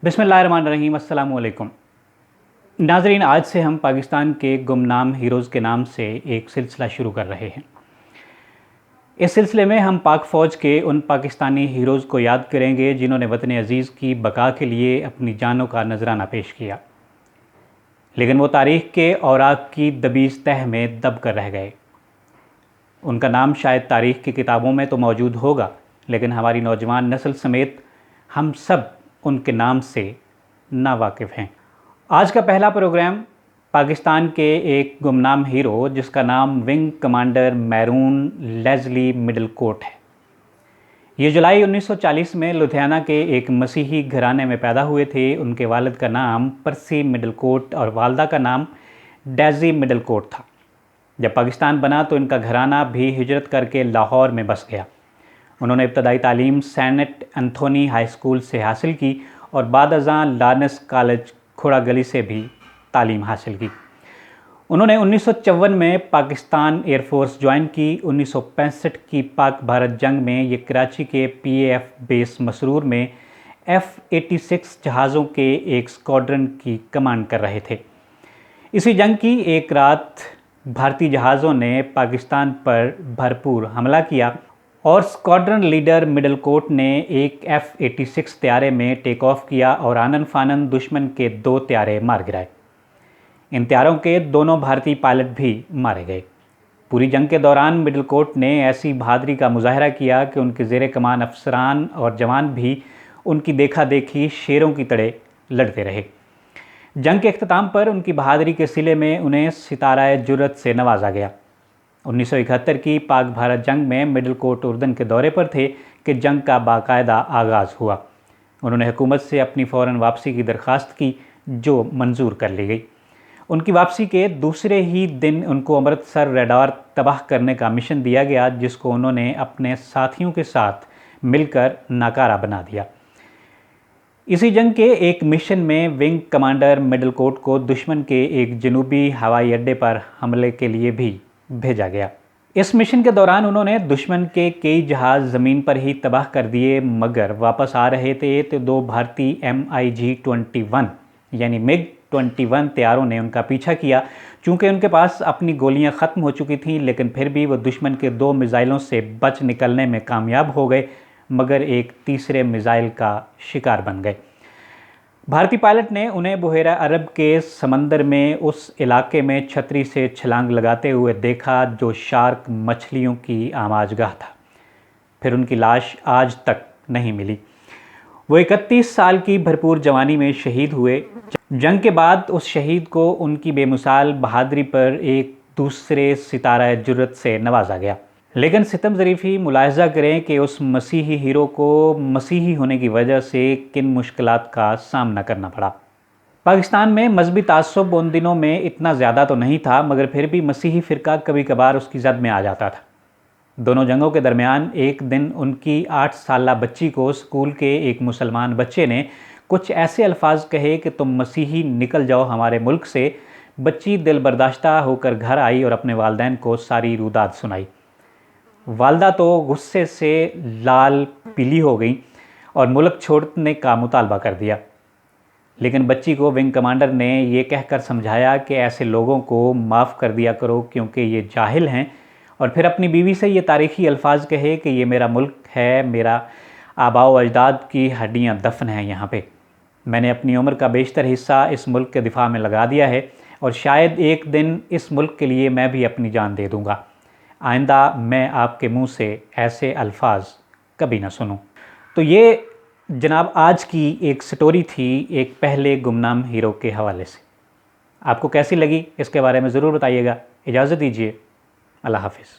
بسم اللہ الرحمن الرحیم، السلام علیکم ناظرین۔ آج سے ہم پاکستان کے گمنام ہیروز کے نام سے ایک سلسلہ شروع کر رہے ہیں۔ اس سلسلے میں ہم پاک فوج کے ان پاکستانی ہیروز کو یاد کریں گے جنہوں نے وطن عزیز کی بقا کے لیے اپنی جانوں کا نذرانہ پیش کیا، لیکن وہ تاریخ کے اوراق کی دبیز تہہ میں دب کر رہ گئے۔ ان کا نام شاید تاریخ کی کتابوں میں تو موجود ہوگا، لیکن ہماری نوجوان نسل سمیت ہم سب ان کے نام سے ناواقف ہیں۔ آج کا پہلا پروگرام پاکستان کے ایک گمنام ہیرو جس کا نام wing commander Mervyn Leslie Middlecoat ہے۔ یہ جولائی 1940 میں لدھیانہ کے ایک مسیحی گھرانے میں پیدا ہوئے تھے۔ ان کے والد کا نام پرسی مڈل کوٹ اور والدہ کا نام ڈیزی مڈل کوٹ تھا۔ جب پاکستان بنا تو ان کا گھرانہ بھی ہجرت کر کے لاہور میں بس گیا۔ انہوں نے ابتدائی تعلیم سینٹ انتھونی ہائی اسکول سے حاصل کی اور بعد ازاں لارنس کالج کھوڑا گلی سے بھی تعلیم حاصل کی۔ انہوں نے 1954 میں پاکستان ایئر فورس جوائن کی۔ 1965 کی پاک بھارت جنگ میں یہ کراچی کے پی اے ایف بیس مسرور میں F-86 جہازوں کے ایک اسکواڈرن کی کمانڈ کر رہے تھے۔ اسی جنگ کی ایک رات بھارتی جہازوں نے پاکستان پر بھرپور حملہ کیا اور اسکواڈرن لیڈر مڈل کوٹ نے ایک F-86 طیارے میں ٹیک آف کیا اور آنن فانن دشمن کے 2 طیارے مار گرائے۔ ان طیاروں کے دونوں بھارتی پائلٹ بھی مارے گئے۔ پوری جنگ کے دوران مڈل کوٹ نے ایسی بہادری کا مظاہرہ کیا کہ ان کے زیر کمان افسران اور جوان بھی ان کی دیکھا دیکھی شیروں کی طرح لڑتے رہے۔ جنگ کے اختتام پر ان کی بہادری کے صلے میں انہیں ستارہ جرأت سے نوازا گیا۔ 1971 کی پاک بھارت جنگ میں مڈل کوٹ اردن کے دورے پر تھے کہ جنگ کا باقاعدہ آغاز ہوا۔ انہوں نے حکومت سے اپنی فوراً واپسی کی درخواست کی جو منظور کر لی گئی۔ ان کی واپسی کے دوسرے ہی دن ان کو امرتسر ریڈار تباہ کرنے کا مشن دیا گیا، جس کو انہوں نے اپنے ساتھیوں کے ساتھ مل کر ناکارہ بنا دیا۔ اسی جنگ کے ایک مشن میں ونگ کمانڈر مڈل کوٹ کو دشمن کے ایک جنوبی ہوائی اڈے پر حملے کے لیے بھی بھیجا گیا۔ اس مشن کے دوران انہوں نے دشمن کے کئی جہاز زمین پر ہی تباہ کر دیے، مگر واپس آ رہے تھے تو 2 بھارتی MiG-21 یعنی MiG-21 طیاروں نے ان کا پیچھا کیا۔ چونکہ ان کے پاس اپنی گولیاں ختم ہو چکی تھیں، لیکن پھر بھی وہ دشمن کے 2 میزائلوں سے بچ نکلنے میں کامیاب ہو گئے، مگر ایک تیسرے میزائل کا شکار بن گئے۔ بھارتی پائلٹ نے انہیں بحیرہ عرب کے سمندر میں اس علاقے میں چھتری سے چھلانگ لگاتے ہوئے دیکھا جو شارک مچھلیوں کی آماج گاہ تھا۔ پھر ان کی لاش آج تک نہیں ملی۔ وہ 31 سال کی بھرپور جوانی میں شہید ہوئے۔ جنگ کے بعد اس شہید کو ان کی بے مثال بہادری پر ایک دوسرے ستارہ جرأت سے نوازا گیا۔ لیکن ستم ظریفی ملاحظہ کریں کہ اس مسیحی ہیرو کو مسیحی ہونے کی وجہ سے کن مشکلات کا سامنا کرنا پڑا۔ پاکستان میں مذہبی تعصب ان دنوں میں اتنا زیادہ تو نہیں تھا، مگر پھر بھی مسیحی فرقہ کبھی کبھار اس کی زد میں آ جاتا تھا۔ دونوں جنگوں کے درمیان ایک دن ان کی 8 سالہ بچی کو اسکول کے ایک مسلمان بچے نے کچھ ایسے الفاظ کہے کہ تم مسیحی نکل جاؤ ہمارے ملک سے۔ بچی دل برداشتہ ہو کر گھر آئی اور اپنے والدین کو ساری روداد سنائی۔ والدہ تو غصے سے لال پیلی ہو گئیں اور ملک چھوڑنے کا مطالبہ کر دیا، لیکن بچی کو ونگ کمانڈر نے یہ کہہ کر سمجھایا کہ ایسے لوگوں کو معاف کر دیا کرو کیونکہ یہ جاہل ہیں، اور پھر اپنی بیوی سے یہ تاریخی الفاظ کہے کہ یہ میرا ملک ہے، میرا آباء و اجداد کی ہڈیاں دفن ہیں یہاں پہ۔ میں نے اپنی عمر کا بیشتر حصہ اس ملک کے دفاع میں لگا دیا ہے، اور شاید ایک دن اس ملک کے لیے میں بھی اپنی جان دے دوں گا۔ آئندہ میں آپ کے منہ سے ایسے الفاظ کبھی نہ سنوں۔ تو یہ جناب آج کی ایک سٹوری تھی ایک پہلے گمنام ہیرو کے حوالے سے۔ آپ کو کیسی لگی اس کے بارے میں ضرور بتائیے گا۔ اجازت دیجیے، اللہ حافظ۔